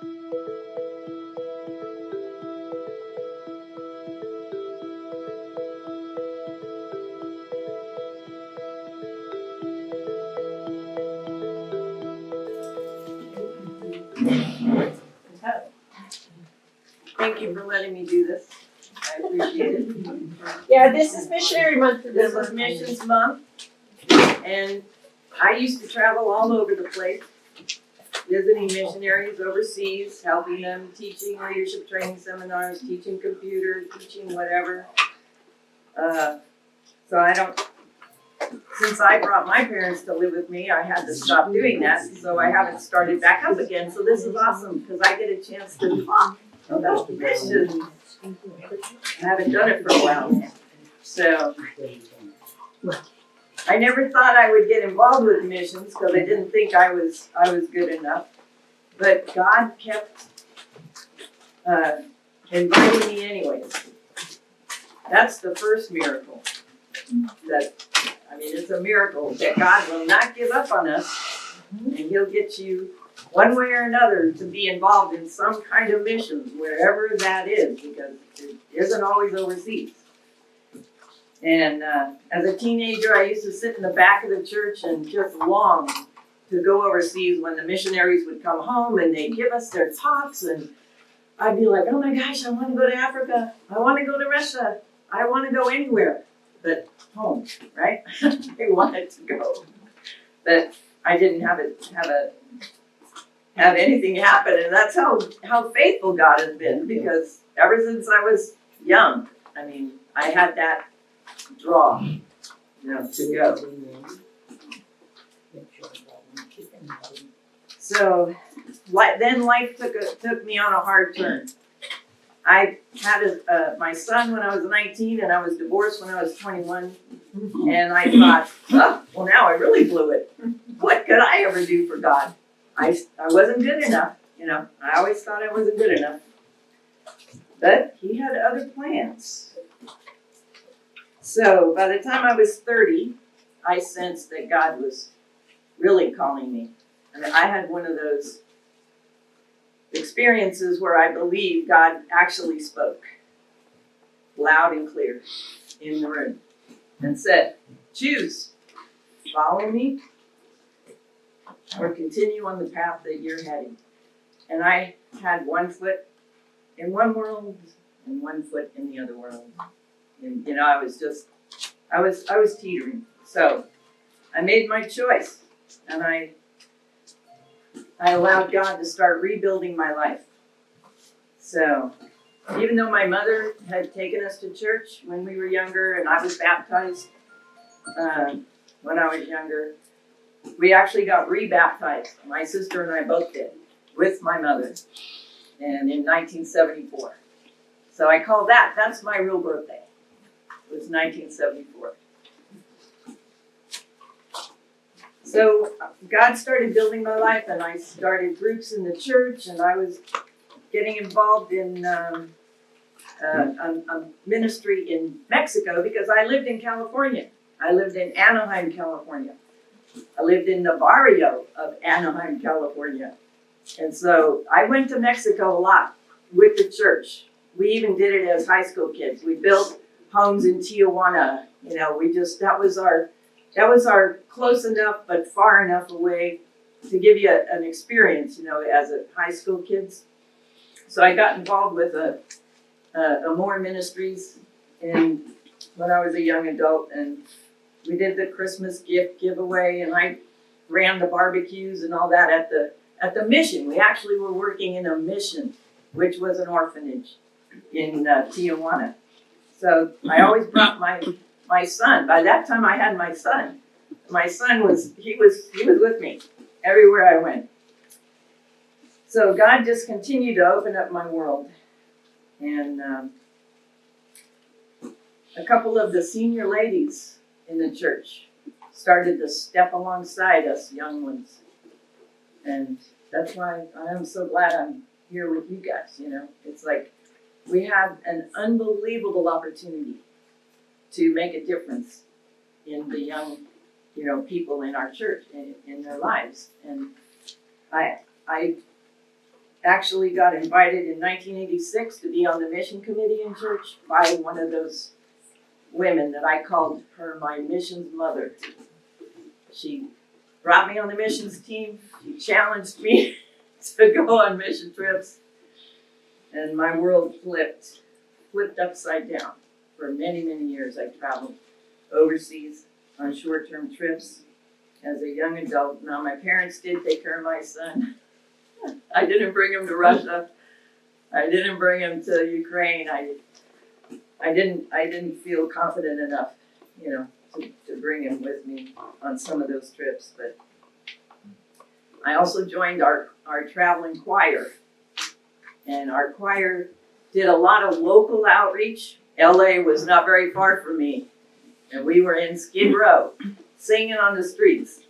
Thank you for letting me do this. I appreciate it. Yeah, this is missionary month for This them. is Missions Month, and I used to travel all over the place, visiting missionaries overseas, helping them, teaching leadership training seminars, teaching computer, teaching whatever. So I don't, since I brought my parents to live with me, I had to stop doing that, so I haven't started back up again. So this is awesome, because I get a chance to talk about missions. I haven't done it for a while. So I never thought I would get involved with missions because I didn't think I was good enough. But God kept inviting me anyways. That's the first miracle. It's a miracle that God will not give up on us, and He'll get you one way or another to be involved in some kind of missions, wherever that is, because it isn't always overseas. And as a teenager, I used to sit in the back of the church and just long to go overseas when the missionaries would come home and they'd give us their talks, and I'd be like, oh my gosh, I want to go to Africa. I want to go to Russia. I want to go anywhere but home, right? I wanted to go. But I didn't have anything happen, and that's how faithful God has been, because ever since I was young, I had that draw, to go. So then life took me on a hard turn. I had my son when I was 19, and I was divorced when I was 21. And I thought, well, now I really blew it. What could I ever do for God? I wasn't good enough, I always thought I wasn't good enough. But He had other plans. So by the time I was 30, I sensed that God was really calling me. I had one of those experiences where I believe God actually spoke loud and clear in the room and said, choose, follow me or continue on the path that you're heading. And I had one foot in one world and one foot in the other world. And I was teetering. So I made my choice, and I allowed God to start rebuilding my life. So even though my mother had taken us to church when we were younger, and I was baptized when I was younger, we actually got re-baptized. My sister and I both did, with my mother, and in 1974. So I call that's my real birthday. It was 1974. So God started building my life, and I started groups in the church, and I was getting involved in a ministry in Mexico, because I lived in California. I lived in Anaheim, California. I lived in the barrio of Anaheim, California. And so I went to Mexico a lot with the church. We even did it as high school kids. We built homes in Tijuana. That was our close enough but far enough away to give you an experience, as a high school kids. So I got involved with Amor Ministries when I was a young adult, and we did the Christmas gift giveaway, and I ran the barbecues and all that at the mission. We actually were working in a mission, which was an orphanage in Tijuana. So I always brought my son. By that time, I had my son. My son was with me everywhere I went. So God just continued to open up my world, and a couple of the senior ladies in the church started to step alongside us young ones, and that's why I am so glad I'm here with you guys. It's like we have an unbelievable opportunity to make a difference in the young, people in our church, in their lives. And I actually got invited in 1986 to be on the mission committee in church by one of those women that I called her my missions mother. She brought me on the missions team. She challenged me to go on mission trips. And my world flipped upside down. For many, many years I traveled overseas on short-term trips as a young adult. Now my parents did take care of my son. I didn't bring him to Russia. I didn't bring him to Ukraine. I didn't feel confident enough, to bring him with me on some of those trips. But I also joined our traveling choir. And our choir did a lot of local outreach. LA was not very far from me. And we were in Skid Row, singing on the streets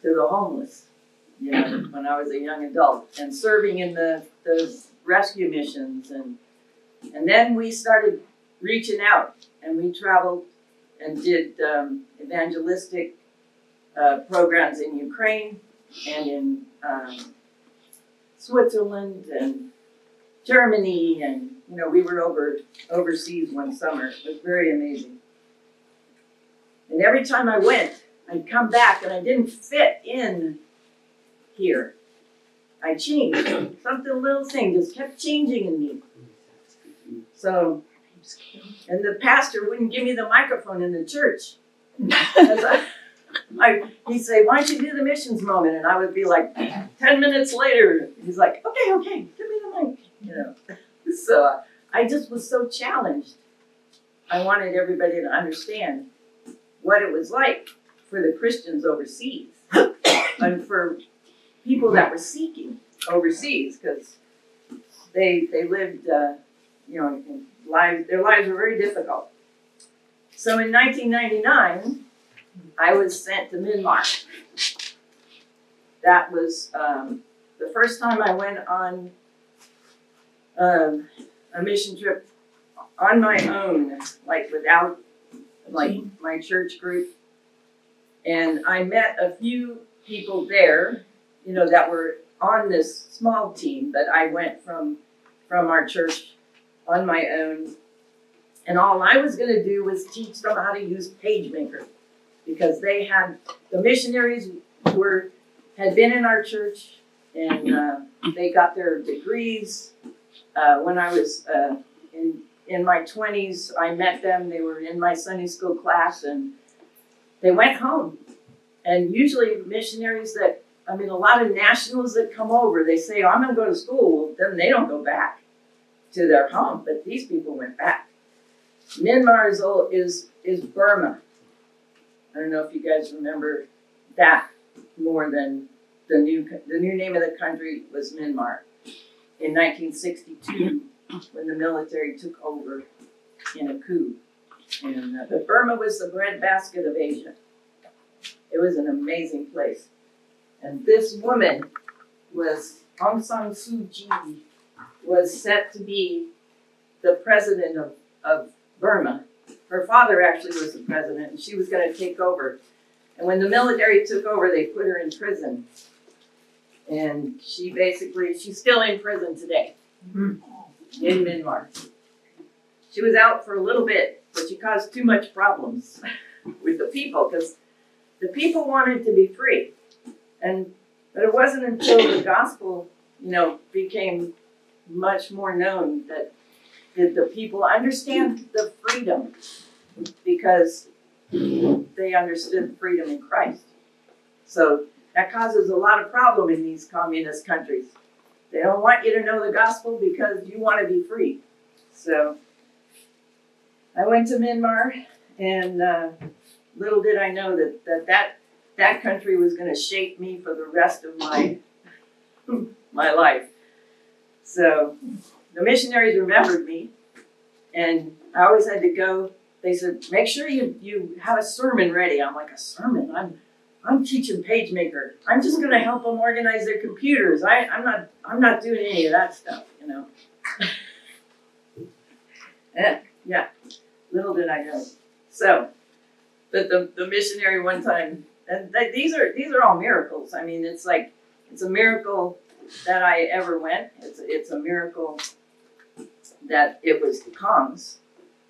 to the homeless, when I was a young adult, and serving in the rescue missions. And then we started reaching out, and we traveled and did evangelistic programs in Ukraine and in Switzerland and Germany, and we were overseas one summer. It was very amazing. And every time I went, I'd come back and I didn't fit in here. I changed. Something, little thing just kept changing in me. So, and the pastor wouldn't give me the microphone in the church. He'd say, why don't you do the missions moment? And I would be like, 10 minutes later, he's like, okay, give me the mic. So I just was so challenged. I wanted everybody to understand what it was like for the Christians overseas and for people that were seeking overseas, because they lived, in lives. Their lives were very difficult. So in 1999, I was sent to Myanmar. That was the first time I went on a mission trip on my own, without my church group. And I met a few people there, that were on this small team, but I went from our church on my own. And all I was going to do was teach them how to use PageMaker, because the missionaries had been in our church, and they got their degrees. When I was in my 20s, I met them. They were in my Sunday school class, and they went home. And usually missionaries a lot of nationals that come over, they say, I'm going to go to school. Then they don't go back to their home. But these people went back. Myanmar is Burma. I don't know if you guys remember that more than the new name of the country was Myanmar. In 1962, when the military took over in a coup. And but Burma was the breadbasket of Asia. It was an amazing place. And this woman Aung San Suu Kyi, was set to be the president of Burma. Her father actually was the president, and she was going to take over. And when the military took over, they put her in prison. And she's still in prison today, in Myanmar. She was out for a little bit, but she caused too much problems with the people, because the people wanted to be free. But it wasn't until the gospel, became much more known that did the people understand the freedom, because they understood freedom in Christ. So that causes a lot of problem in these communist countries. They don't want you to know the gospel because you want to be free. So I went to Myanmar, and little did I know that country was going to shape me for the rest of my life. So the missionaries remembered me, and I always had to go. They said, make sure you have a sermon ready. I'm like, a sermon? I'm teaching PageMaker. I'm just going to help them organize their computers. I'm not doing any of that stuff, Yeah, little did I know. So, but the missionary one time, and these are all miracles. It's a miracle that I ever went. It's a miracle that it was the Kongs.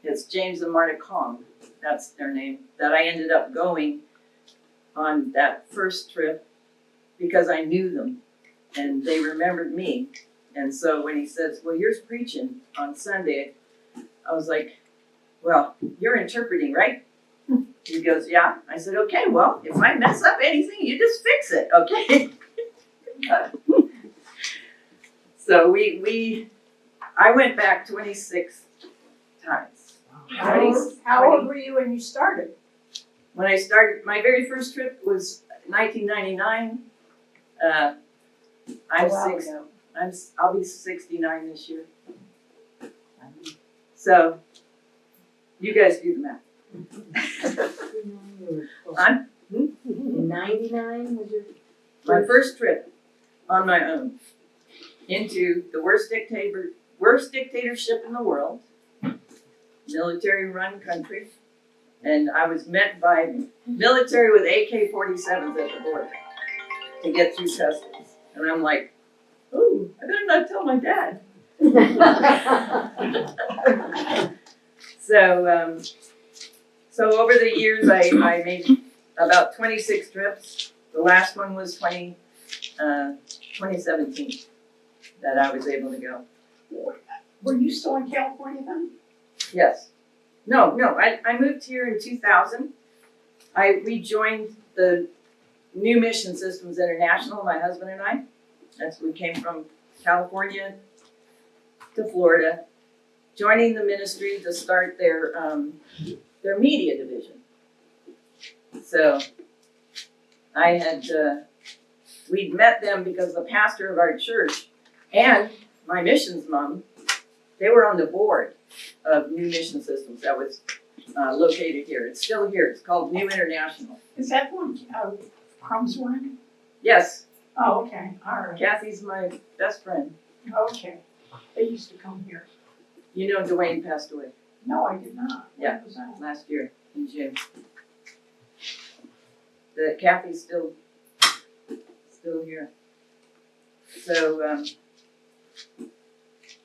It's James and Marta Kong, that's their name, that I ended up going on that first trip because I knew them and they remembered me. And so when he says, well, you're preaching on Sunday, I was like, well, you're interpreting, right? He goes, yeah. I said, okay, well, if I mess up anything, you just fix it, okay? So I went back 26 times. How old were you when you started? When I started, my very first trip was 1999. I'll be 69 this year. So, you guys do the math. I'm, In 99 was your? my first trip on my own into the worst dictatorship in the world, military-run country, and I was met by military with AK-47s at the border to get through customs. And I'm like, oh, I better not tell my dad. So over the years, I made about 26 trips. The last one was 2017 that I was able to go. Were you still in California then? Yes. No, I moved here in 2000. I rejoined the New Mission Systems International, my husband and I. We came from California to Florida, joining the ministry to start their media division. So we'd met them because the pastor of our church and my missions mom, they were on the board of New Mission Systems that was located here. It's still here. It's called New International. Is that one, Crumbs were in? Yes, Oh, okay, all right, Kathy's my best friend. okay. They used to come here. You know Dwayne passed away No, I did not. Yeah. When was that? last year in June. Kathy's still here. So,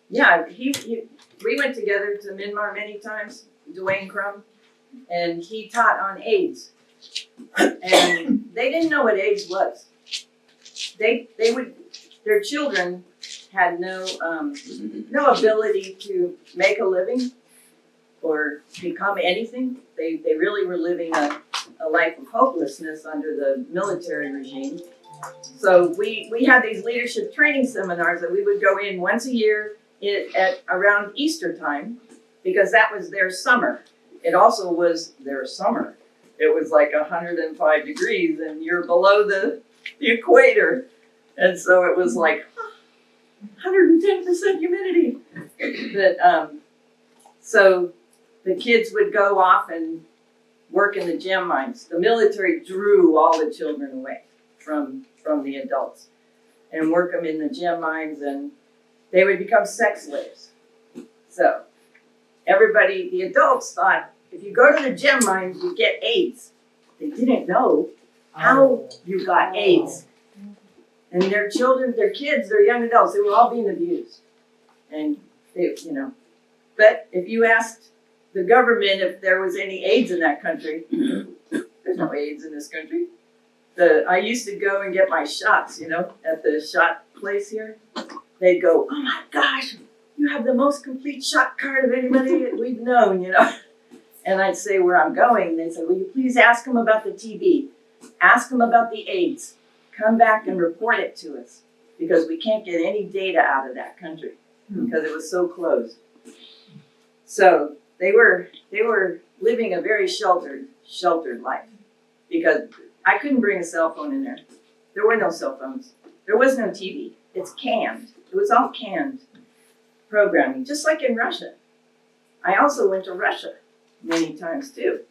yeah, we went together to Myanmar many times, Dwayne Crum, and he taught on AIDS. And they didn't know what AIDS was. Their children had no ability to make a living or become anything. They really were living a life of hopelessness under the military regime. So we had these leadership training seminars that we would go in once a year at around Easter time, because that was their summer. It also was their summer. It was like 105 degrees and you're below the equator. And so it was like 110% humidity. So the kids would go off and work in the gem mines. The military drew all the children away from the adults and work them in the gem mines, and they would become sex slaves. So everybody, the adults thought, if you go to the gem mines, you get AIDS. They didn't know how you got AIDS. And their children, their kids, their young adults, they were all being abused. And but if you asked the government if there was any AIDS in that country, there's no AIDS in this country. I used to go and get my shots, at the shot place here. They'd go, oh my gosh, you have the most complete shot card of anybody that we've known, And I'd say where I'm going. They'd say, will you please ask them about the TB? Ask them about the AIDS. Come back and report it to us, because we can't get any data out of that country because it was so closed. So they were living a very sheltered life, because I couldn't bring a cell phone in there. There were no cell phones. There was no TV. It's canned. It was all canned programming, just like in Russia. I also went to Russia many times too,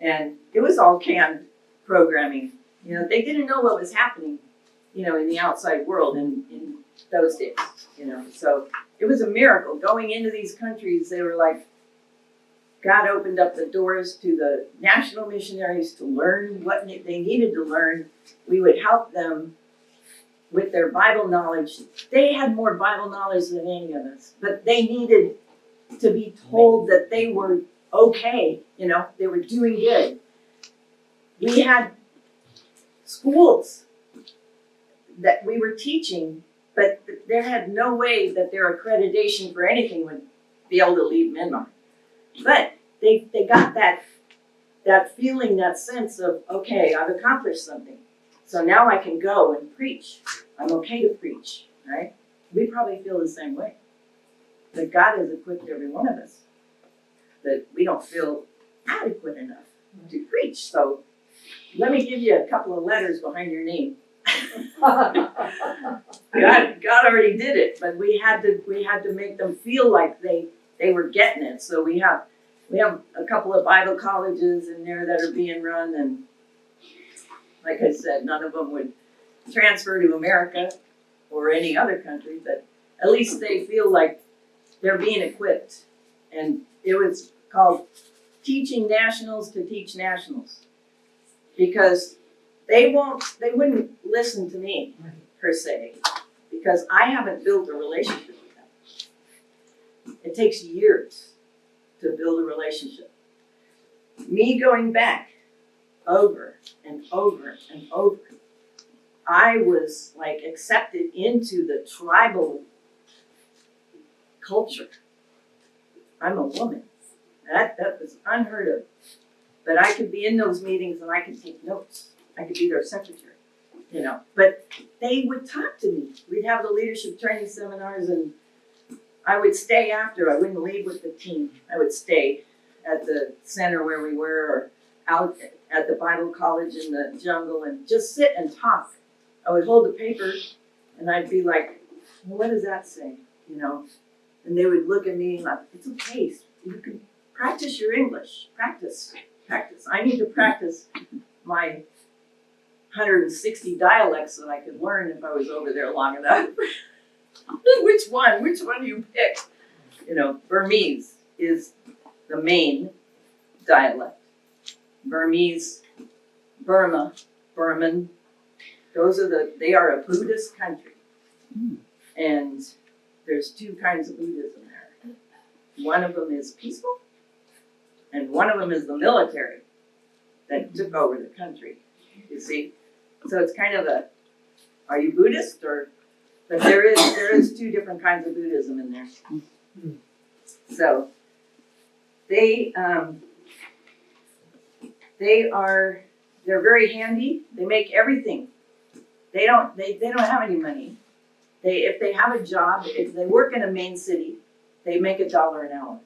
and it was all canned programming. They didn't know what was happening, in the outside world in those days, So it was a miracle. Going into these countries, they were like, God opened up the doors to the national missionaries to learn what they needed to learn. We would help them with their Bible knowledge, they had more Bible knowledge than any of us, but they needed to be told that they were okay, they were doing good. We had schools that we were teaching, but there had no way that their accreditation for anything would be able to leave Myanmar. But they got that feeling, that sense of, okay, I've accomplished something. So now I can go and preach. I'm okay to preach, right? We probably feel the same way. That God has equipped every one of us. That we don't feel adequate enough to preach. So let me give you a couple of letters behind your name. God already did it, but we had to make them feel like they were getting it. So we have a couple of Bible colleges in there that are being run, and like I said, none of them would transfer to America or any other country, but at least they feel like they're being equipped. And it was called Teaching Nationals to Teach Nationals, because they wouldn't listen to me per se, because I haven't built a relationship with them. It takes years to build a relationship. Me going back over and over and over, I was like accepted into the tribal culture. I'm a woman. That was unheard of. But I could be in those meetings and I could take notes. I could be their secretary, But they would talk to me. We'd have the leadership training seminars, and I would stay after. I wouldn't leave with the team. I would stay at the center where we were, or out at the Bible college in the jungle, and just sit and talk. I would hold the paper and I'd be like, well, what does that say? And they would look at me like, it's okay. You can practice your English. Practice. I need to practice my 160 dialects that I could learn if I was over there long enough. Which one do you pick? Burmese is the main dialect. Burmese, Burma, Burman, they are a Buddhist country. And there's two kinds of Buddhism there. One of them is peaceful, and one of them is the military that took over the country, you see? So it's kind of are you Buddhist but there is two different kinds of Buddhism in there. So they're very handy. They make everything. They don't have any money. If they have a job, if they work in a main city, they make $1 an hour.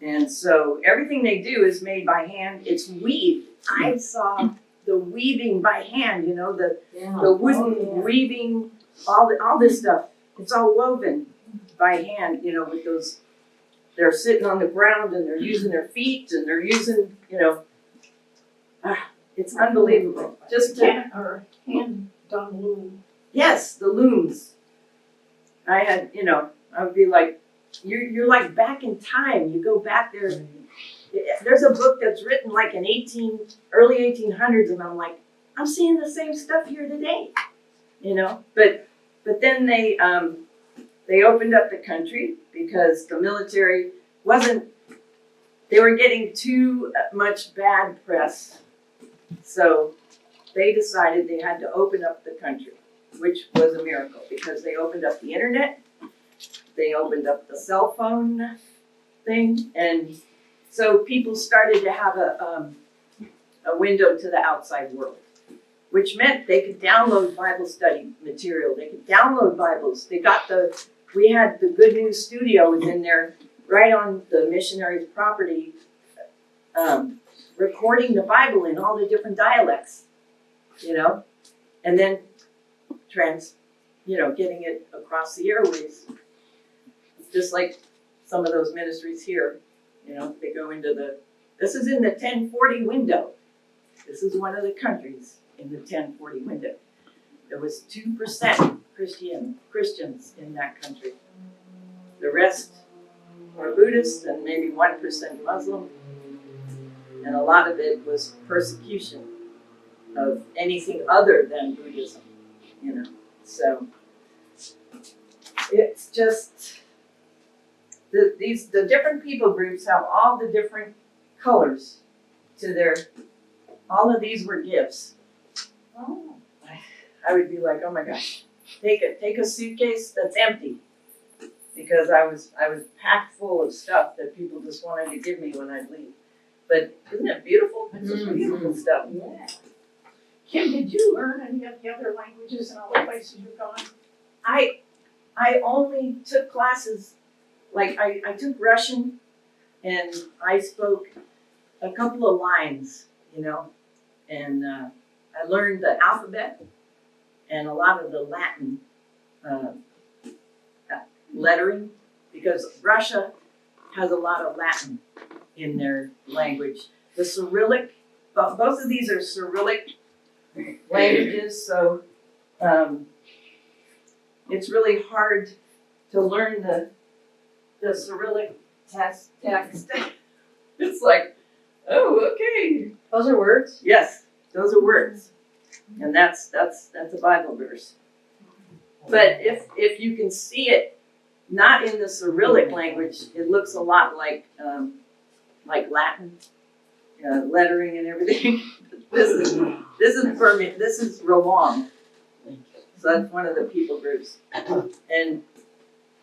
And so everything they do is made by hand. It's weaved. I saw the weaving by hand, the wooden weaving, all this stuff. It's all woven by hand, with those. They're sitting on the ground and they're using their feet and they're using, it's unbelievable. Just hand done loom. Yes, the looms. I had, I would be like, you're like back in time. You go back there. There's a book that's written like in early 1800s, and I'm like, I'm seeing the same stuff here today, But then they opened up the country because the military they were getting too much bad press, so they decided they had to open up the country, which was a miracle because they opened up the internet, they opened up the cell phone thing, and so people started to have a window to the outside world, which meant they could download Bible study material. They could download Bibles. We had the Good News Studios in there right on the missionaries' property, recording the Bible in all the different dialects, and then getting it across the airways. Just like some of those ministries here, they go into this is in the 1040 window. This is one of the countries in the 1040 window. There was 2% Christians in that country. The rest were Buddhists and maybe 1% Muslim. And a lot of it was persecution of anything other than Buddhism. you know, so. It's just, the different people groups have all the different colors to their, all of these were gifts. Oh. I would be like, oh my gosh, take a suitcase that's empty. Because I was packed full of stuff that people just wanted to give me when I'd leave. But isn't it beautiful? It's just beautiful stuff. Yeah. Kim, did you learn any of the other languages in all the places you've gone? I only took classes, like I took Russian and I spoke a couple of lines, you know, and I learned the alphabet and a lot of the Latin lettering, because Russia has a lot of Latin in their language. The Cyrillic, both of these are Cyrillic languages, so it's really hard to learn the Cyrillic text. It's like, oh, okay. Those are words? Yes, those are words. And that's a Bible verse. But if you can see it not in the Cyrillic language, it looks a lot like Latin, lettering and everything. This is for me. This is Rowan. So that's one of the people groups. And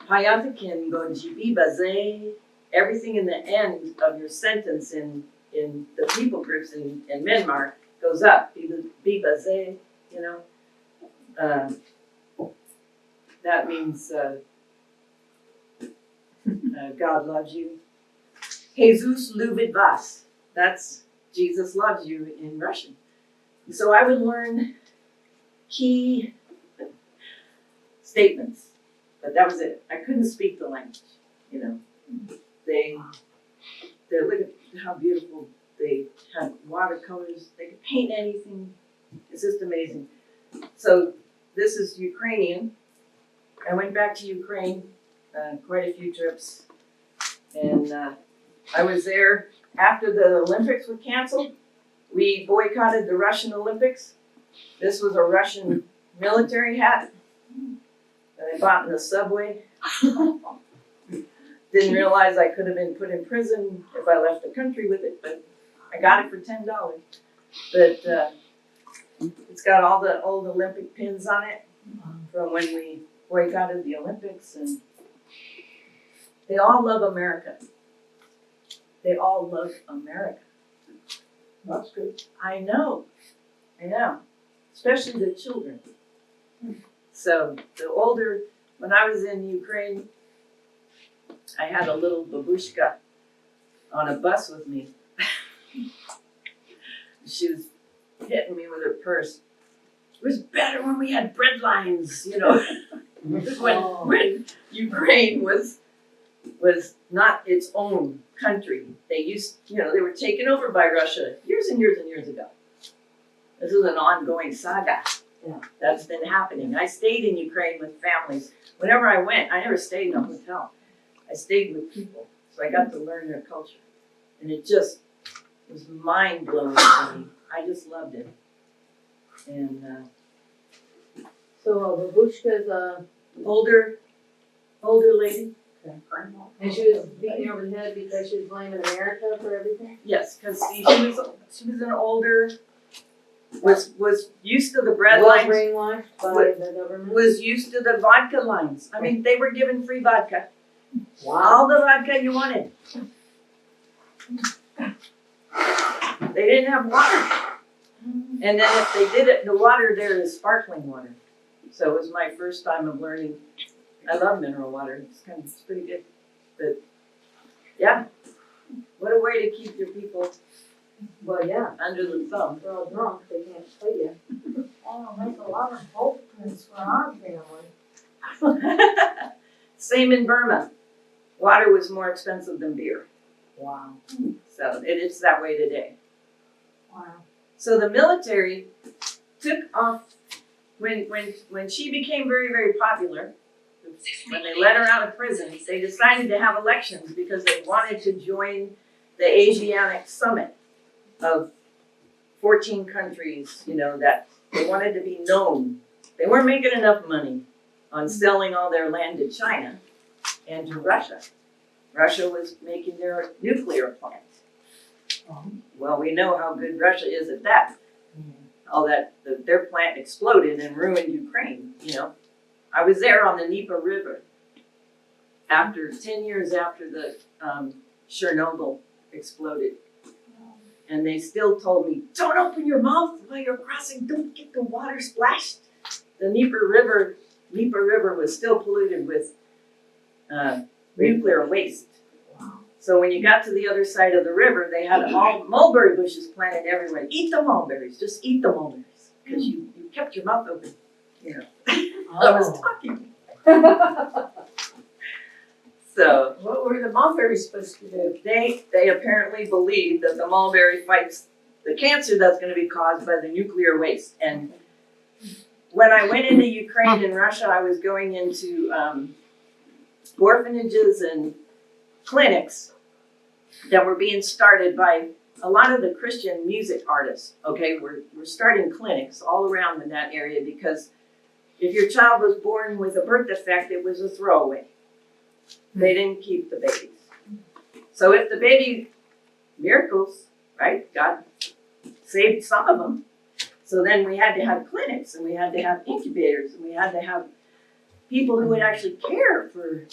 Hayatakin Gonjibi Baze, everything in the end of your sentence in the people groups in Myanmar goes up. Bi Baze, you know. That means God loves you. Jesus lubit vas. That's Jesus loves you in Russian. So I would learn key statements, but that was it. I couldn't speak the language, you know. They look at how beautiful they had watercolors. They could paint anything. It's just amazing. So this is Ukrainian. I went back to Ukraine quite a few trips, and I was there after the Olympics were canceled. We boycotted the Russian Olympics. This was a Russian military hat that I bought in the subway. Didn't realize I could have been put in prison if I left the country with it, but I got it for $10. But it's got all the old Olympic pins on it from when we boycotted the Olympics, and they all love America. They all love America. That's good. I know, especially the children. So the older, when I was in Ukraine, I had a little babushka on a bus with me. She was hitting me with her purse. It was better when we had bread lines, you know. when Ukraine was not its own country. They were taken over by Russia years and years and years ago. This is an ongoing saga. Yeah. That's been happening. I stayed in Ukraine with families. Whenever I went, I never stayed in a hotel. I stayed with people, so I got to learn their culture. And it just was mind-blowing for me. I just loved it. And So Babushka's older lady. and she was beating you over the head because she was blaming America for everything? Yes, because she was an older, was used to the bread Was lines, brainwashed by the government? was used to the vodka lines. I mean, they were given free vodka. Wow. All the vodka you wanted. They didn't have water. And then if they did it, the water there is sparkling water. So it was my first time of learning. I love mineral water. It's pretty good. But yeah, what a way to keep your people Well, yeah, under the thumb. they're all drunk, they can't fight you. Oh, that's a lot of focus for our family. Same in Burma. Water was more expensive than beer. Wow. So it's that way today. Wow. So the military took off when she became very, very popular. When they let her out of prison, they decided to have elections because they wanted to join the Asiatic Summit of 14 countries, that they wanted to be known they weren't making enough money on selling all their land to China and to Russia. Russia was making their nuclear plant. Well, we know how good Russia is at that. All that, their plant exploded and ruined Ukraine, you know. I was there on the Dnieper River after 10 years after the Chernobyl exploded. And they still told me, don't open your mouth while you're crossing, don't get the water splashed. The Dnieper River was still polluted with nuclear waste. So when you got to the other side of the river, they had all mulberry bushes planted everywhere. Eat the mulberries, just eat the mulberries, because you kept your mouth open, you know. I was talking. So What were the mulberries supposed to do? they apparently believe that the mulberry fights the cancer that's going to be caused by the nuclear waste. And when I went into Ukraine and Russia, I was going into orphanages and clinics that were being started by a lot of the Christian music artists. Okay, we're starting clinics all around in that area because if your child was born with a birth defect, it was a throwaway. They didn't keep the babies. So if the baby, miracles, right? God saved some of them. So then we had to have clinics and we had to have incubators and we had to have people who would actually care for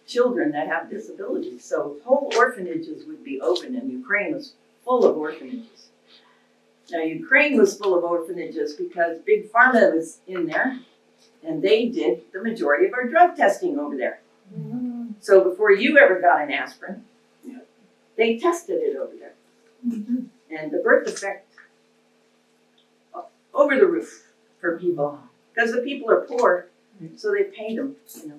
children that have disabilities. So whole orphanages would be open, and Ukraine was full of orphanages. Now Ukraine was full of orphanages because Big Pharma was in there and they did the majority of our drug testing over there. So before you ever got an aspirin, they tested it over there. And the birth defect, over the roof for people. Because the people are poor, so they paid them, you know.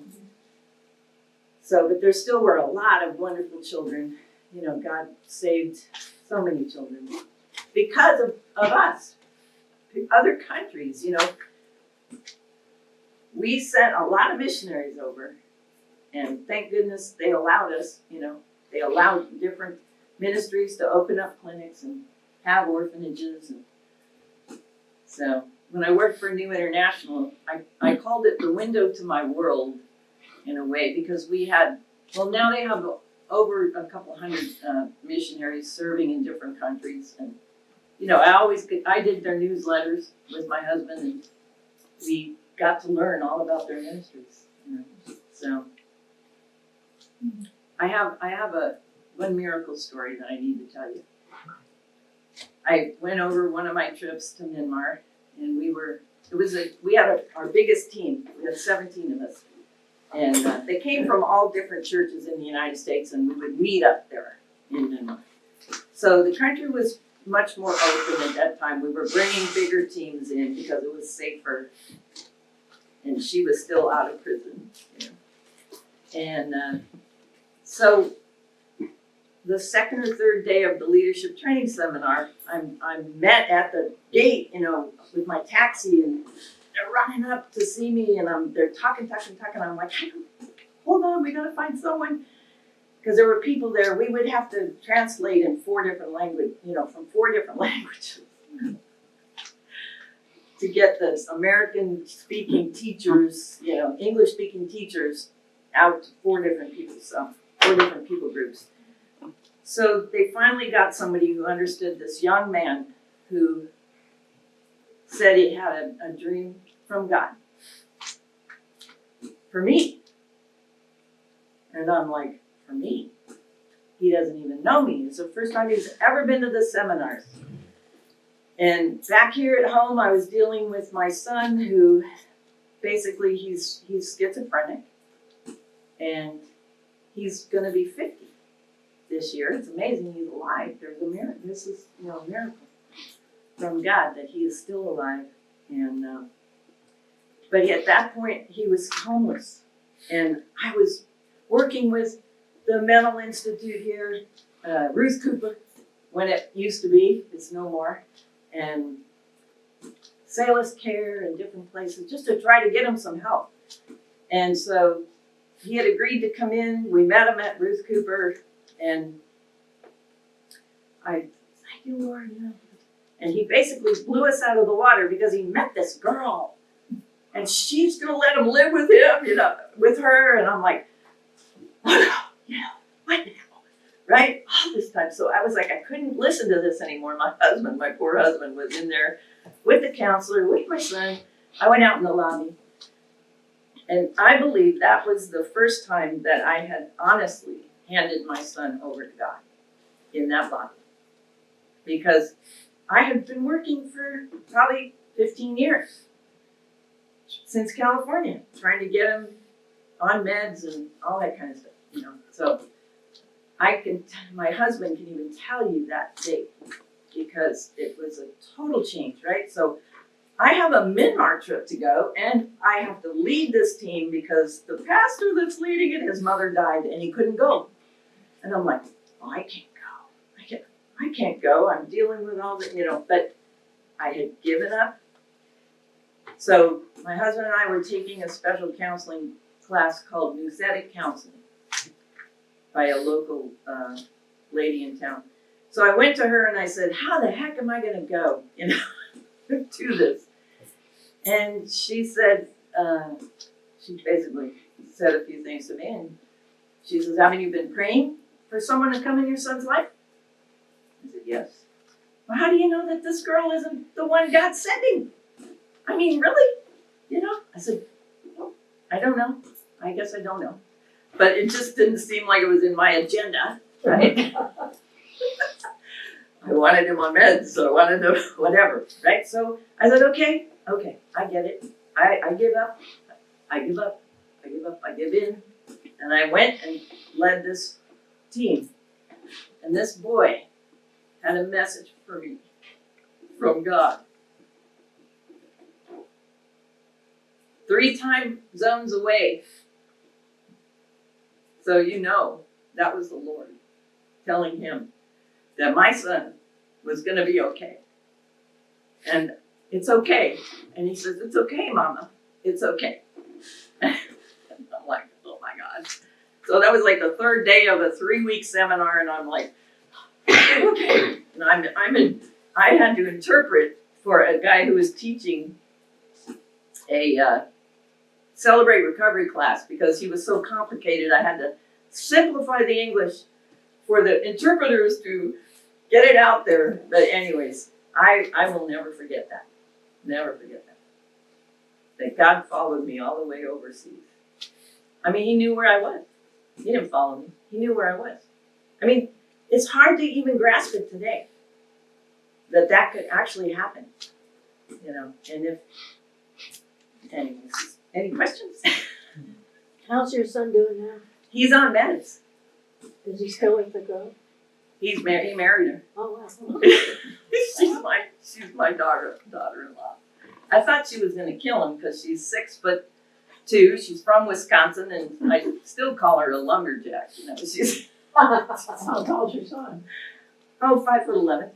So, but there still were a lot of wonderful children. You know, God saved so many children because of us. Other countries, you know, we sent a lot of missionaries over, and thank goodness they allowed us, you know, they allowed different ministries to open up clinics and have orphanages. And so when I worked for New International, I called it the window to my world in a way, because we had, well, now they have over a couple hundred missionaries serving in different countries. And, you know, I did their newsletters with my husband, and we got to learn all about their ministries, you know. So I have one miracle story that I need to tell you. I went over one of my trips to Myanmar, and we had our biggest team. We had 17 of us. And they came from all different churches in the United States, and we would meet up there in Myanmar. So the country was much more open at that time. We were bringing bigger teams in because it was safer. And she was still out of prison, you know. And so the second or third day of the leadership training seminar, I'm met at the gate, you know, with my taxi, and they're running up to see me, and they're talking. I'm like, hold on, we gotta find someone. Because there were people there, we would have to translate in 4 different languages, you know, from 4 different languages. To get the American-speaking teachers, you know, English-speaking teachers out to 4 different people, so 4 different people groups. So they finally got somebody who understood this young man who said he had a dream from God for me. And I'm like, for me? He doesn't even know me. It's the first time he's ever been to the seminars. And back here at home, I was dealing with my son, who basically he's schizophrenic, and he's going to be 50 this year. It's amazing he's alive. There's a miracle. This is, you know, a miracle from God that he is still alive. And but at that point, he was homeless, and I was working with the Mental Institute here, Ruth Cooper, when it used to be. It's no more. And Salus Care and different places, just to try to get him some help. And so he had agreed to come in. We met him at Ruth Cooper, and I, thank you, Lord. And he basically blew us out of the water because he met this girl and she's gonna let him live with him, you know, with her, and I'm like, oh no, you know, what the hell, right? All this time, so I was like, I couldn't listen to this anymore. My husband, my poor husband, was in there with the counselor, with my son. I went out in the lobby, and I believe that was the first time that I had honestly handed my son over to God in that lobby. Because I had been working for probably 15 years since California, trying to get him on meds and all that kind of stuff, you know. So my husband can even tell you that date because it was a total change, right? So I have a Myanmar trip to go, and I have to lead this team because the pastor that's leading it, his mother died and he couldn't go. And I'm like, oh, I can't go. I can't go. I'm dealing with all the, you know, but I had given up. So my husband and I were taking a special counseling class called Nouthetic Counseling by a local lady in town. So I went to her and I said, how the heck am I going to go, you know, to this? And she said, she basically said a few things to me, and she says, haven't you been praying for someone to come in your son's life? I said, yes. Well, how do you know that this girl isn't the one God's sending? I mean, really? You know? I said, well, I don't know. I guess I don't know. But it just didn't seem like it was in my agenda, right? I wanted him on meds, so I wanted to, whatever, right? So I said, okay, I get it. I give up. I give up. I give up. I give in. And I went and led this team. And this boy had a message for me from God. 3 time zones away. So you know that was the Lord telling him that my son was going to be okay. And it's okay. And he says, it's okay, Mama. It's okay. And I'm like, oh my God. So that was like the 3rd day of a 3-week seminar, and I'm like, okay. And I had to interpret for a guy who was teaching a Celebrate Recovery class because he was so complicated. I had to simplify the English for the interpreters to get it out there. But anyways, I will never forget that. Never forget that. That God followed me all the way overseas. I mean, he knew where I was. He didn't follow me. He knew where I was. I mean, it's hard to even grasp it today that could actually happen. You know, and if, anyways, any questions? How's your son doing now? He's on meds. Is he still with the girl? He married her. Oh, wow. she's my daughter-in-law. I thought she was gonna kill him because she's 6'2". She's from Wisconsin, and I still call her a lumberjack. You know, she's How tall's your son? 5'11".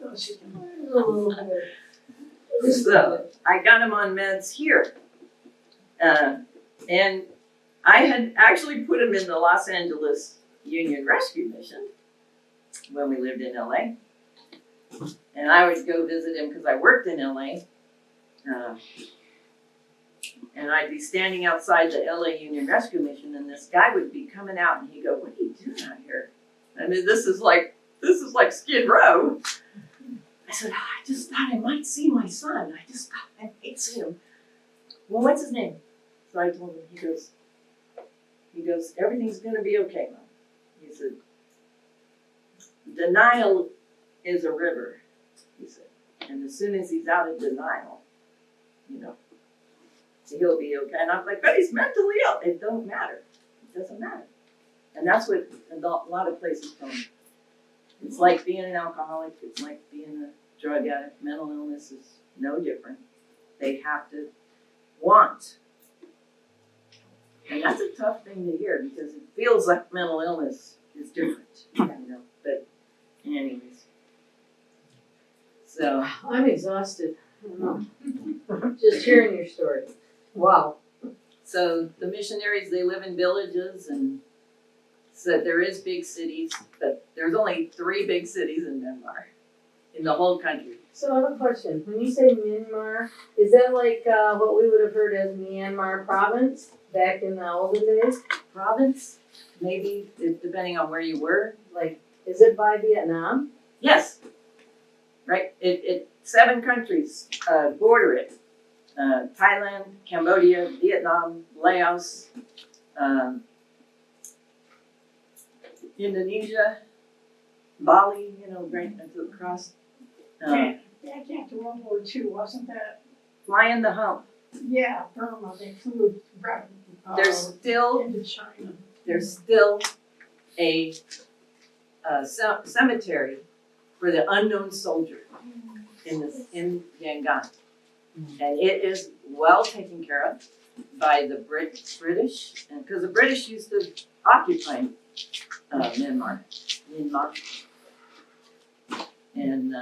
Oh, she can- A little bit. So I got him on meds here, and I had actually put him in the Los Angeles Union Rescue Mission when we lived in LA. And I would go visit him because I worked in LA. And I'd be standing outside the LA Union Rescue Mission, and this guy would be coming out, and he'd go, what are you doing out here? I mean, this is like Skid Row. I said, oh, I just thought I might see my son. I just thought I might see him. Well, what's his name? So I told him, he goes, everything's gonna be okay, Mom. He said, denial is a river, he said. And as soon as he's out of denial, you know, he'll be okay. And I'm like, but he's mentally ill. It don't matter. It doesn't matter. And that's what a lot of places tell me. It's like being an alcoholic. It's like being a drug addict. Mental illness is no different. They have to want. And that's a tough thing to hear because it feels like mental illness is different, you know. But anyways. So I'm exhausted. I don't know. Just hearing your story. Wow. So the missionaries, they live in villages, and said there is big cities, but there's only 3 big cities in Myanmar, in the whole country. So I have a question. When you say Myanmar, is that like, what we would have heard as Myanmar province back in the olden days? Province, maybe, depending on where you were. Like, is it by Vietnam? Yes. Right, 7 countries, border it. Thailand, Cambodia, Vietnam, Laos, Indonesia, Bali, right across. Back after World War II, wasn't that, Flying the hump. yeah, Burma, they flew right, There's still into China. a cemetery for the unknown soldier in Yangon. And it is well taken care of by the British, and because the British used to occupy Myanmar. And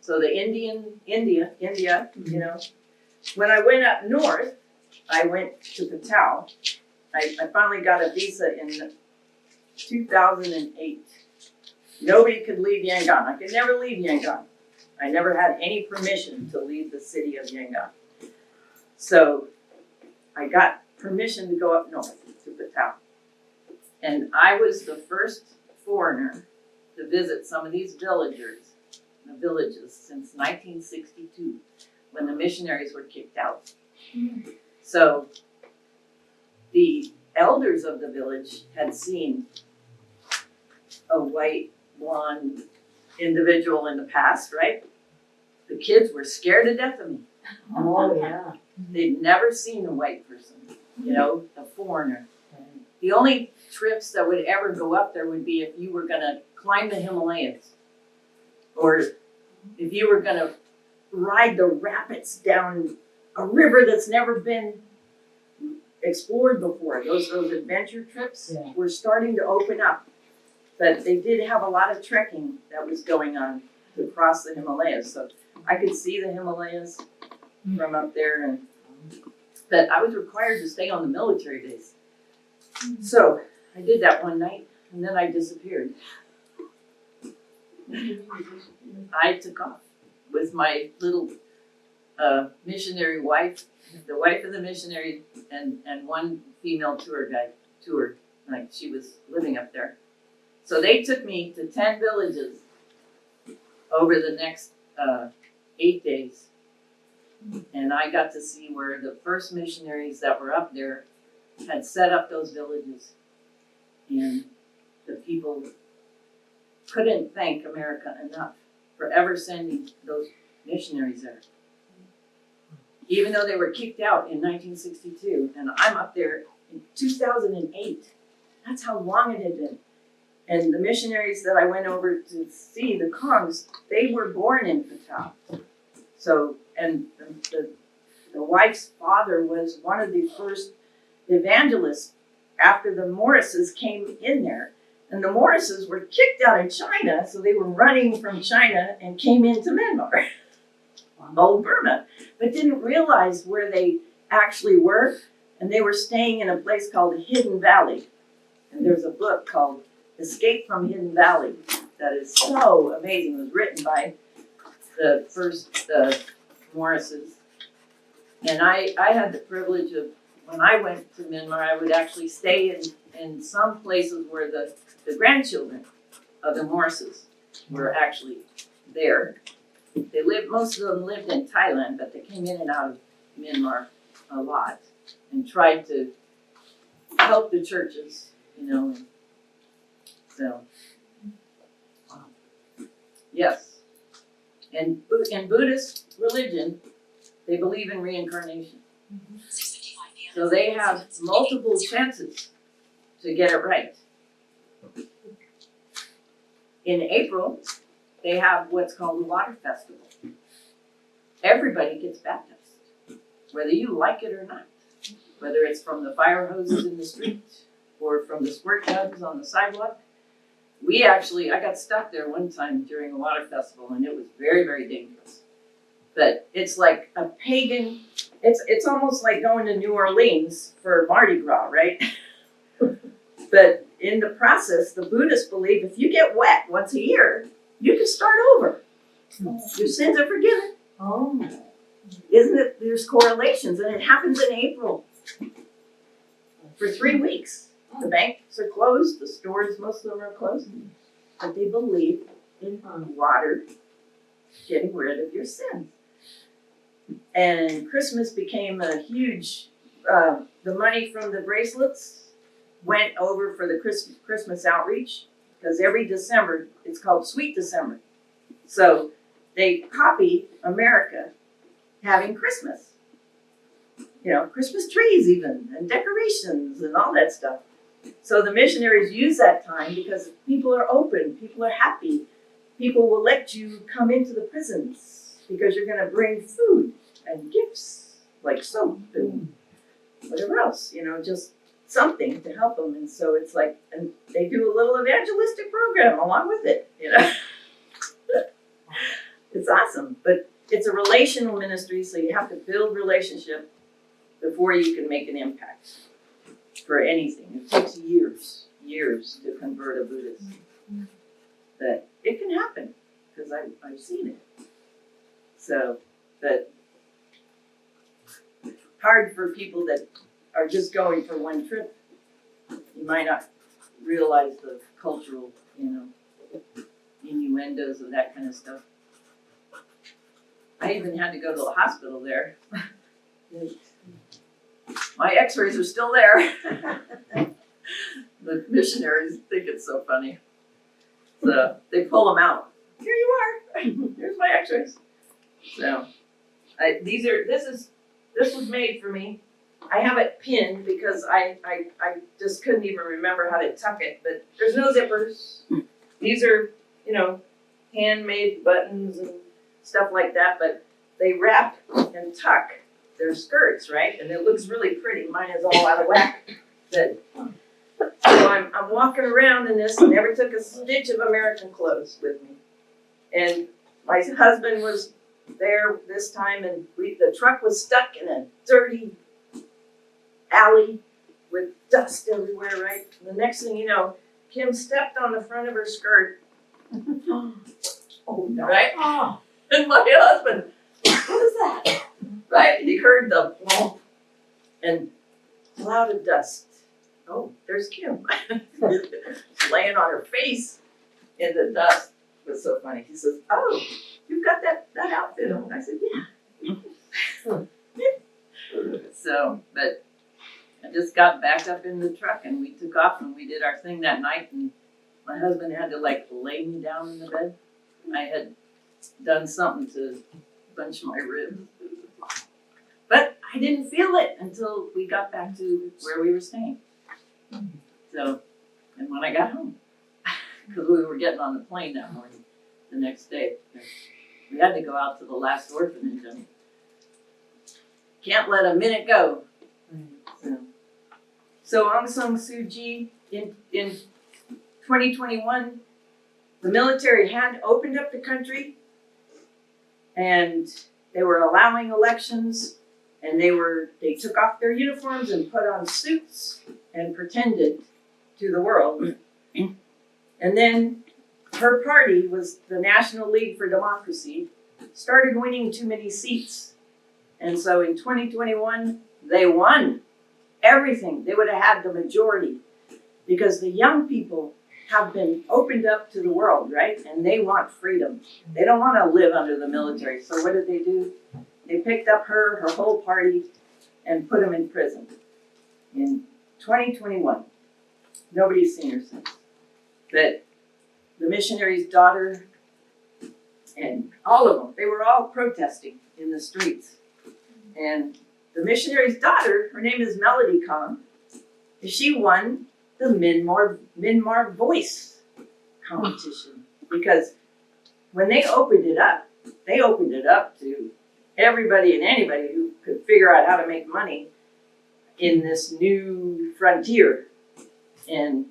so the India, when I went up north, I went to Patel. I finally got a visa in 2008. Nobody could leave Yangon. I could never leave Yangon. I never had any permission to leave the city of Yangon. So I got permission to go up north to Patel. And I was the first foreigner to visit some of these villages since 1962, when the missionaries were kicked out. So the elders of the village had seen a white, blonde individual in the past, right? The kids were scared to death of me. Oh, yeah. They'd never seen a white person, a foreigner. The only trips that would ever go up there would be if you were gonna climb the Himalayas, or if you were gonna ride the rapids down a river that's never been explored before. Those adventure trips Yeah. were starting to open up. But they did have a lot of trekking that was going on to cross the Himalayas. So I could see the Himalayas from up there, but I was required to stay on the military base. So I did that one night, and then I disappeared. I took off with my little missionary wife, the wife of the missionary, and one female tour guide, like she was living up there. So they took me to 10 villages over the next 8 days. And I got to see where the first missionaries that were up there had set up those villages. And the people couldn't thank America enough for ever sending those missionaries there. Even though they were kicked out in 1962, and I'm up there in 2008. That's how long it had been. And the missionaries that I went over to see, the Kongs, they were born in Patel. So, and the wife's father was one of the first evangelists after the Morrises came in there. And the Morrises were kicked out of China, so they were running from China and came into Myanmar, old Burma, but didn't realize where they actually were. And they were staying in a place called Hidden Valley. And there's a book called Escape from Hidden Valley that is so amazing. It was written by the first Morrises. And I had the privilege of, when I went to Myanmar, I would actually stay in some places where the grandchildren of the Morrises were actually there. They lived, most of them lived in Thailand, but they came in and out of Myanmar a lot and tried to help the churches, So, yes. And in Buddhist religion, they believe in reincarnation. So they have multiple chances to get it right. In April, they have what's called the Water Festival. Everybody gets baptized, whether you like it or not. Whether it's from the fire hoses in the street or from the squirt guns on the sidewalk. I got stuck there one time during a water festival, and it was very, very dangerous. But it's like a pagan, it's almost like going to New Orleans for Mardi Gras, right? But in the process, the Buddhists believe if you get wet once a year, you can start over. Your sins are forgiven. Oh. Isn't it? There's correlations, and it happens in April. For 3 weeks. The banks are closed, the stores, most of them are closed. But they believe in water getting rid of your sins. And Christmas became a huge, the money from the bracelets went over for the Christmas outreach, because every December, it's called Sweet December. So they copied America having Christmas. You know, Christmas trees even, and decorations and all that stuff. So the missionaries use that time because people are open, people are happy. People will let you come into the prisons because you're going to bring food and gifts like soap and whatever else, you know, just something to help them. And so it's like, and they do a little evangelistic program along with it, you know. It's awesome, but it's a relational ministry, so you have to build relationship before you can make an impact for anything. It takes years to convert a Buddhist. But it can happen, because I've seen it. So, but hard for people that are just going for one trip. You might not realize the cultural, you know, innuendos of that kind of stuff. I even had to go to the hospital there. My x-rays are still there. The missionaries think it's so funny. So they pull them out. Here you are. Here's my x-rays. So this was made for me. I have it pinned because I just couldn't even remember how to tuck it, but there's no zippers. These are, you know, handmade buttons and stuff like that, but they wrap and tuck their skirts, right? And it looks really pretty. Mine is all out of whack. So I'm walking around in this, and never took a stitch of American clothes with me. And my husband was there this time, and the truck was stuck in a dirty alley with dust everywhere, right? And the next thing you know, Kim stepped on the front of her skirt. Oh, no. Right? Oh. And my husband, what is that? Right? He heard the whomp and cloud of dust. Oh, there's Kim. Laying on her face in the dust. It was so funny. He says, oh, you've got that outfit on. I said, yeah. So, but I just got back up in the truck and we took off and we did our thing that night, and my husband had to like lay me down in the bed. I had done something to bunch my ribs. But I didn't feel it until we got back to where we were staying. So, and when I got home, because we were getting on the plane that morning, the next day, we had to go out to the last orphanage and can't let a minute go. So Aung San Suu Kyi, in 2021, the military had opened up the country and they were allowing elections, and they took off their uniforms and put on suits and pretended to the world. And then her party was the National League for Democracy, started winning too many seats. And so in 2021, they won everything. They would have had the majority because the young people have been opened up to the world, right? And they want freedom. They don't want to live under the military. So what did they do? They picked up her whole party, and put them in prison. In 2021, nobody's seen her since. But the missionary's daughter and all of them, they were all protesting in the streets. And the missionary's daughter, her name is Melody Kong, she won the Myanmar Voice competition. Because when they opened it up to everybody and anybody who could figure out how to make money in this new frontier. And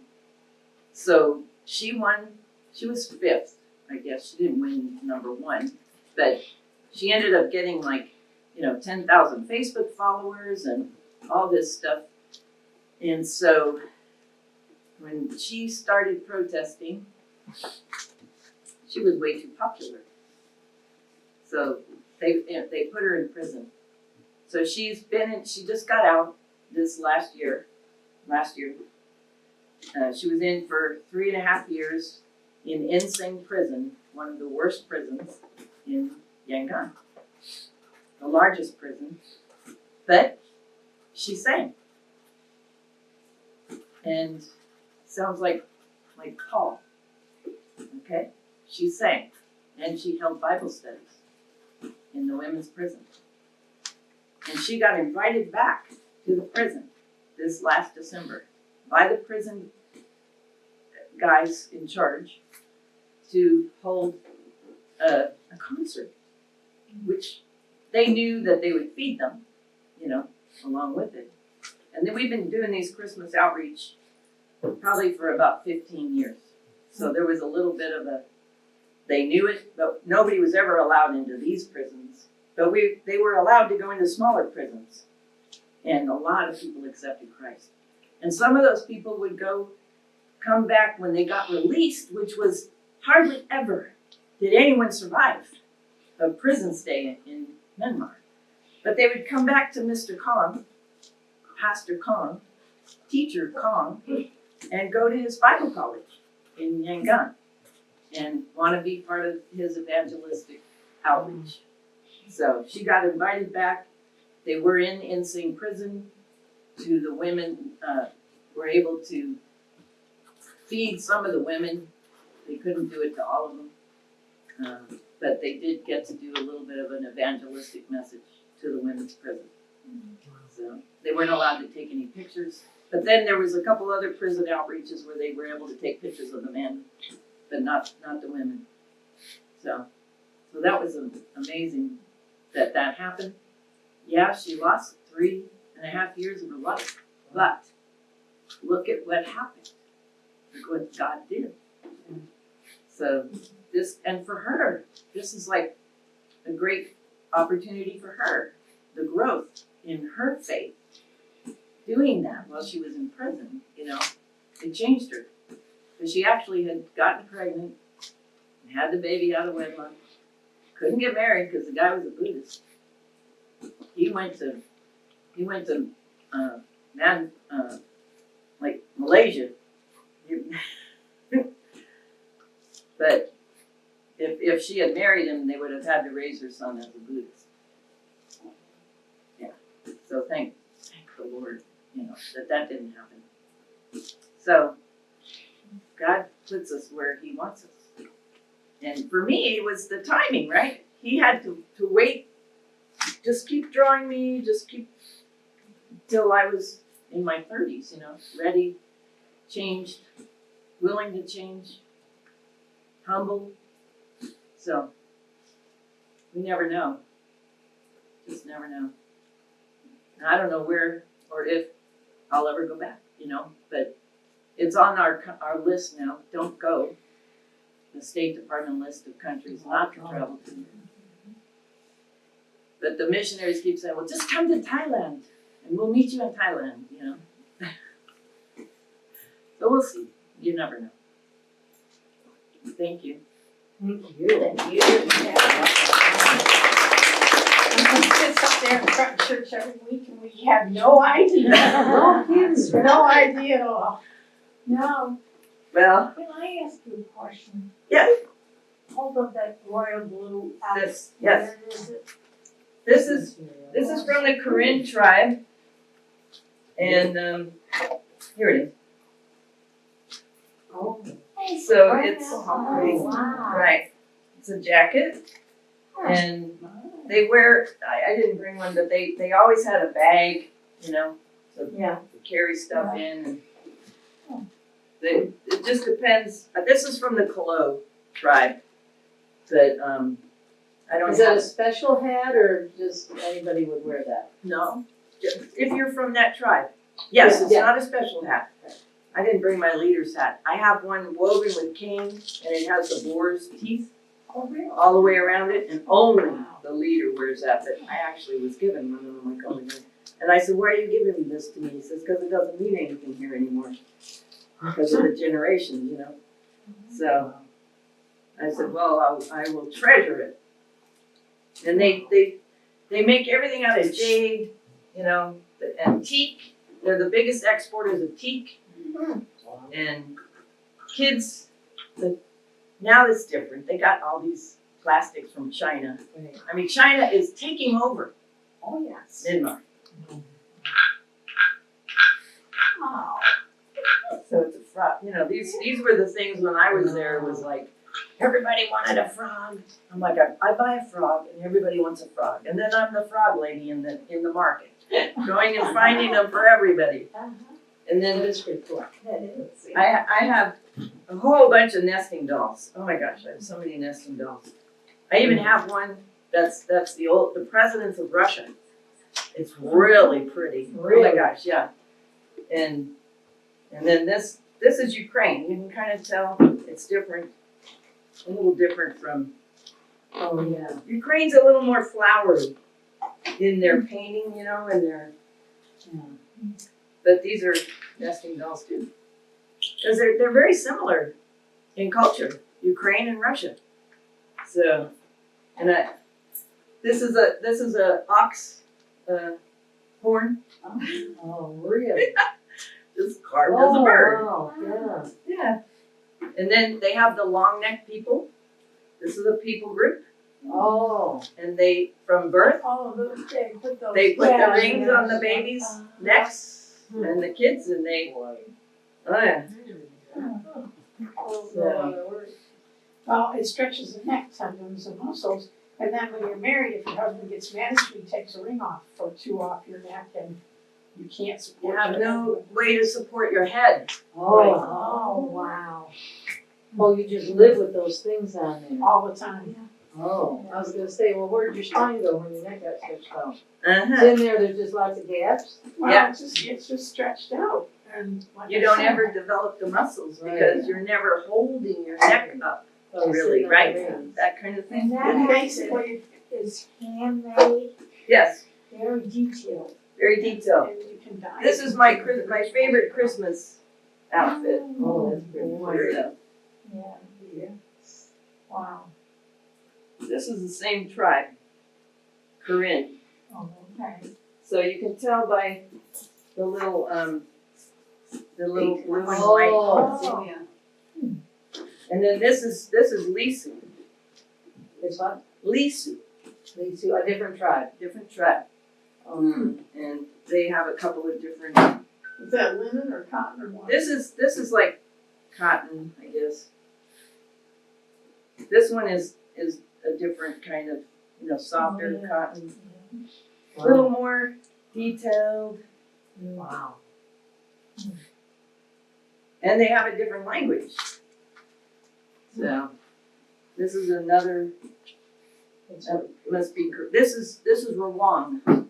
so she won, she was 5th, I guess. She didn't win number 1, but she ended up getting 10,000 Facebook followers and all this stuff. And so when she started protesting, she was way too popular. So they put her in prison. So she just got out this last year. She was in for 3.5 years in Insing Prison, one of the worst prisons in Yangon, the largest prison. But she sang, and sounds like Paul. Okay, she sang, and she held Bible studies in the women's prison, and she got invited back to the prison this last December by the prison guys in charge to hold a concert, which they knew that they would feed them, along with it. And then we've been doing these Christmas outreach probably for about 15 years. So there was a little bit of they knew it, but nobody was ever allowed into these prisons. But they were allowed to go into smaller prisons. And a lot of people accepted Christ. And some of those people would come back when they got released, which was hardly ever did anyone survive a prison stay in Myanmar. But they would come back to Mr. Kong, Pastor Kong, Teacher Kong, and go to his Bible college in Yangon and want to be part of his evangelistic outreach. So she got invited back. They were in Insing prison. The women were able to feed some of the women. They couldn't do it to all of them. But they did get to do a little bit of an evangelistic message to the women's prison. So they weren't allowed to take any pictures. But then there was a couple other prison outreaches where they were able to take pictures of the men, but not the women. So that was amazing that happened. Yeah, she lost 3.5 years of her life, but look at what happened. Look what God did. So and for her, this is like a great opportunity for her, the growth in her faith. Doing that while she was in prison, it changed her. Because she actually had gotten pregnant, and had the baby out of wedlock, couldn't get married because the guy was a Buddhist. He went to Malaysia. But if she had married him, they would have had to raise her son as a Buddhist. Yeah. So thank the Lord, that didn't happen. So God puts us where He wants us. And for me, it was the timing, right? He had to wait, just keep drawing me, till I was in my 30s, ready, changed, willing to change, humble. So we never know. Just never know. And I don't know where or if I'll ever go back, but it's on our list now. Don't go. The State Department list of countries not to travel to. But the missionaries keep saying, well, just come to Thailand and we'll meet you in Thailand, So we'll see. You never know. Thank you. Thank you. He sits up there in front of church every week and we have no idea. No kidding. No idea at all. No. Well, Can I ask you a question? yes. Hold up that royal blue out. Yes. Where is it? This is from the Karen tribe. And here it is. Oh. So Right it's outside. Oh, wow. right. It's a jacket, and they wear. I didn't bring one, but they always had a bag, to Yeah. carry stuff in. And it just depends. This is from the Kalo tribe, but I don't. Is that a special hat or just anybody would wear that? No, if you're from that tribe. Yes, it's Yeah. not a special hat. I didn't bring my leader's hat. I have one woven with cane, and it has the boar's teeth Oh, really? all the way around it, and only the leader wears that. But I actually was given one, and I'm like, oh my God. And I said, why are you giving this to me? He says, because it doesn't mean anything here anymore. Because of the generations, So I said, well, I will treasure it. And they make everything out of jade, you know, and teak. They're the biggest exporters of teak. And kids, now it's different. They got all these plastics from China. Right. I mean, China is taking over Oh, yes. Myanmar. Oh. So it's a frog. You know, these were the things when I was there. Was like everybody wanted a frog. I'm like, I buy a frog, and everybody wants a frog, and then I'm the frog lady in the market, going and finding them for everybody. And then That is pretty cool. That is. I have a whole bunch of nesting dolls. Oh my gosh, I have so many nesting dolls. I even have one that's the president of Russia. It's really pretty. Oh my Really? gosh, yeah. And then this is Ukraine. You can kind of tell it's different, a little different from Oh, yeah. Ukraine's a little more flowery in their painting, you know, and their. But these are nesting dolls too, because they're very similar in culture, Ukraine and Russia. So, and this is a ox horn, Oh, really? just carved as a bird. Wow, yeah. Yeah. And then they have the long neck people. This is a people group, Oh, and they from birth Oh, those, they put those. they put the tabs rings in on the there. babies' necks and the kids, and they oh yeah. Oh, So- Well, it stretches the neck, tendons and muscles, and then when you're married, if your husband gets mad at you, he takes a ring off or two off your neck and you can't You support have your no head. way to support your head. oh, Oh, wow. oh, you just live with those things on there. All the time. Oh, I was gonna say, well, where'd your spine go when your neck got stretched out? Uh-huh. In there, there's just lots of gaps? Well, Yeah. it's just stretched out and like You I don't said, ever develop the muscles Right. because you're never holding your neck up, Oh, really, sitting on right? the rings. That kind of And thing. that basically is handmade, Yes, very detailed. very detailed. and you can die. This is my favorite Christmas outfit. Oh, that's pretty. So, Yeah. Wow. this is the same tribe, Karen. Oh, okay. So you can tell by the little blue and white. Oh, And then this is Lisu. it's what? Lisu, Leads to a different tribe. different tribe. And they have a couple of different. Is that linen or cotton or what? This is like cotton, I guess. This one is a different kind of, softer cotton. A little more detailed. Wow. And they have a different language. So, this is another, It's must be, this is Rawang.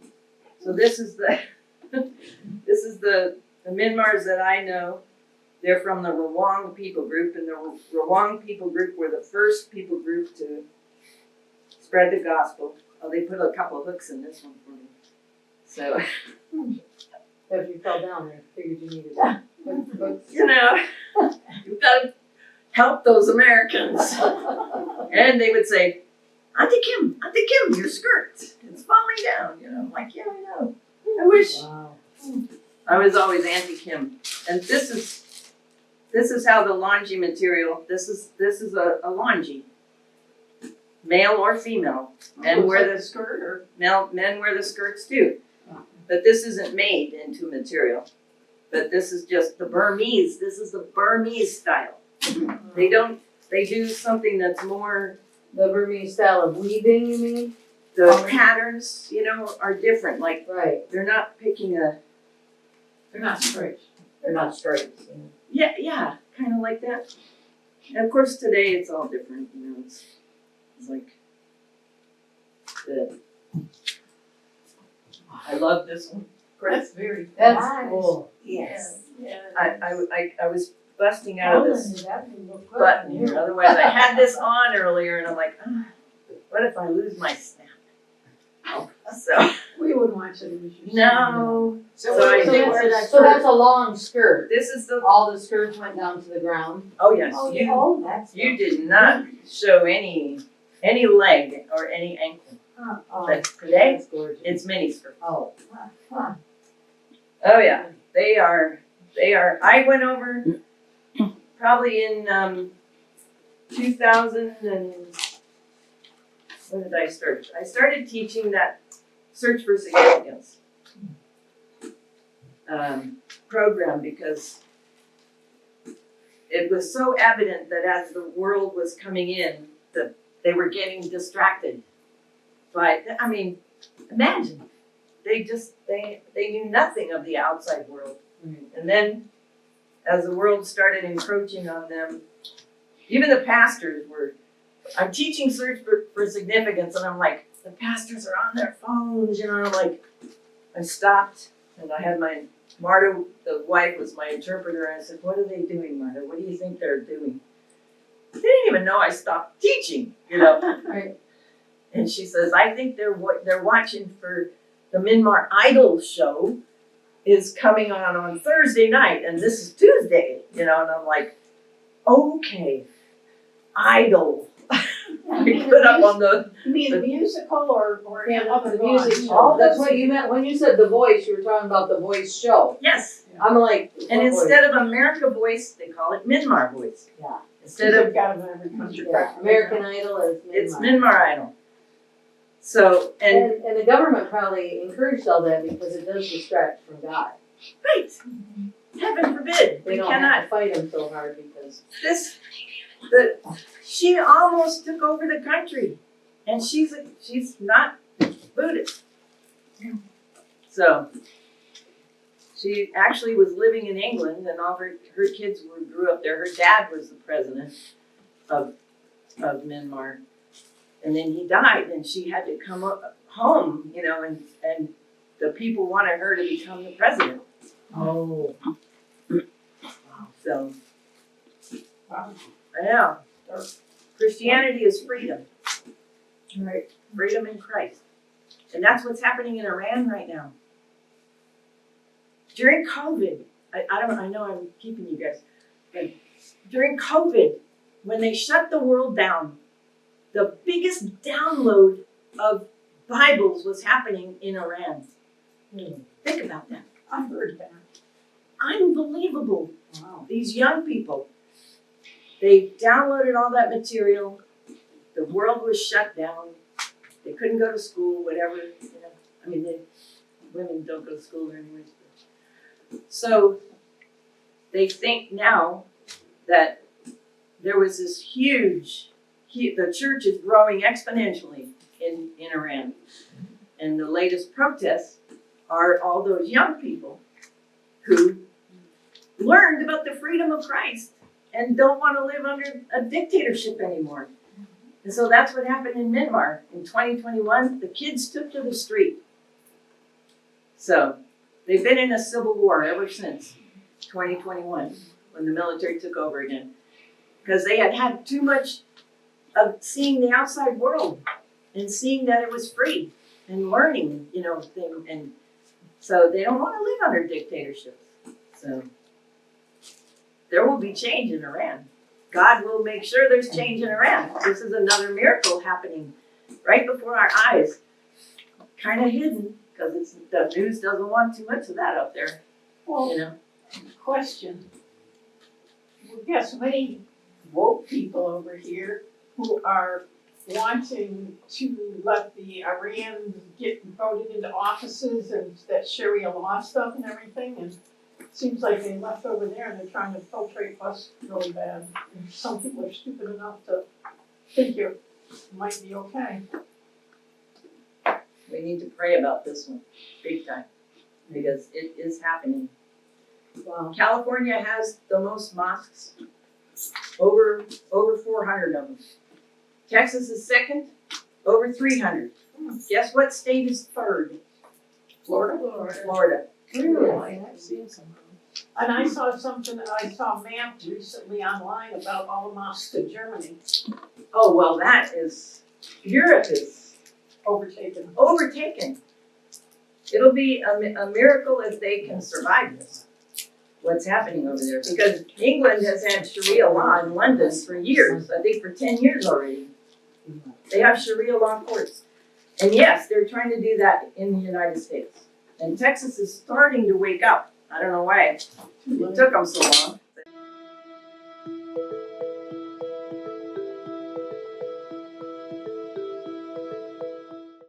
So this is the, the Myanmars that I know. They're from the Rawang people group, and the Rawang people group were the first people group to spread the gospel. Oh, they put a couple of hooks in this one for me. So, If you fell down there, figured you needed that. you've got to help those Americans. And they would say, Auntie Kim, your skirt, it's falling down. I'm like, yeah, I know. I wish. Wow. I was always Auntie Kim. And this is how the longi material, this is a longi. Male or female. Men Looks wear like the a skirt or men wear the skirts too. But this isn't made into material. But this is just the Burmese, this is the Burmese style. They do something that's more, The Burmese style of weaving, you mean? the patterns, are different. Like, Right. they're not picking they're not straight. They're not straight. yeah, kind of like that. And of course today it's all different, it's like, I love this one. That's very. That's Nice. cool. Yes. Yeah. I was busting out of this That would look good. button here, otherwise I had this on earlier and I'm like, what if I lose my snap? So, We wouldn't want you to lose your. no. So So I what did they wear wear that So that's a long skirt. This is the, All the skirts went down to the ground. oh yes, Oh, you oh, that's. did not show any leg or any ankle. Oh, But today, That's gorgeous. it's miniskirt. Oh, fun. Oh yeah, they are, I went over probably in, 2000 and, when did I start? I started teaching that Search for Significance program because it was so evident that as the world was coming in, that they were getting distracted by, I mean, imagine, they knew nothing of the outside world. Right. And then, as the world started encroaching on them, even the pastors were, I'm teaching Search for Significance, and I'm like, the pastors are on their phones, you know, and I'm like, I stopped, and I had Marta, the wife, was my interpreter, and I said, what are they doing, Marta? What do you think they're doing? They didn't even know I stopped teaching, you know. right. And she says, I think they're watching for the Myanmar Idol show is coming on Thursday night, and this is Tuesday, you know, and I'm like, okay, Idol. I put up on the, You mean the musical or Yeah, other the music ones? show. That's what you meant, when you said The Voice, you were talking about The Voice show. yes, I'm like, and what voice? instead of America Voice, they call it Myanmar Voice. Yeah. Instead of, They've got them in every country. Yeah, American Idol is Myanmar. it's Myanmar Idol. So, and, And the government probably encouraged all that because it does distract from God. right, heaven forbid, They we don't have cannot, to fight him so hard because. she almost took over the country, and she's not Buddhist. So, she actually was living in England, and all her kids grew up there. Her dad was the president of Myanmar, and then he died, and she had to come home, you know, and the people wanted her to become the president. Oh. So, Wow. I know. Christianity is freedom. Right. Freedom in Christ. And that's what's happening in Iran right now. During COVID, I know I'm keeping you guys, but during COVID, when they shut the world down, the biggest download of Bibles was happening in Iran. Think about that. I heard that. Unbelievable. Wow. These young people, they downloaded all that material. The world was shut down. They couldn't go to school, whatever. You know, I mean, women don't go to school anyways. So they think now that there was this huge, the church is growing exponentially in Iran. And the latest protests are all those young people who learned about the freedom of Christ and don't want to live under a dictatorship anymore. And so that's what happened in Myanmar. In 2021, the kids took to the street. So they've been in a civil war ever since 2021, when the military took over again. Because they had too much of seeing the outside world and seeing that it was free and learning, you know, thing. And so they don't want to live under dictatorships. So there will be change in Iran. God will make sure there's change in Iran. This is another miracle happening right before our eyes. Kind of hidden, because the news doesn't want too much of that up there, Well, you know. question. We've got so many woke people over here who are wanting to let the Iran get voted into offices and that Sharia law stuff and everything, and it seems like they left over there and they're trying to filtrate us really bad. And some people are stupid enough to think it might be okay. We need to pray about this one, big time, because it is happening. Wow. California has the most mosques, over 400 of them. Texas is second, over 300. Guess what state is third? Florida. Florida. Really? I've seen some. And I saw mapped recently online about all the mosques in Germany Oh, well, Europe is overtaken. overtaken. It'll be a miracle if they can survive this, what's happening over there. Because England has had Sharia law in London for years, I think for 10 years already. They have Sharia law courts. And yes, they're trying to do that in the United States. And Texas is starting to wake up. I don't know why it took them so long.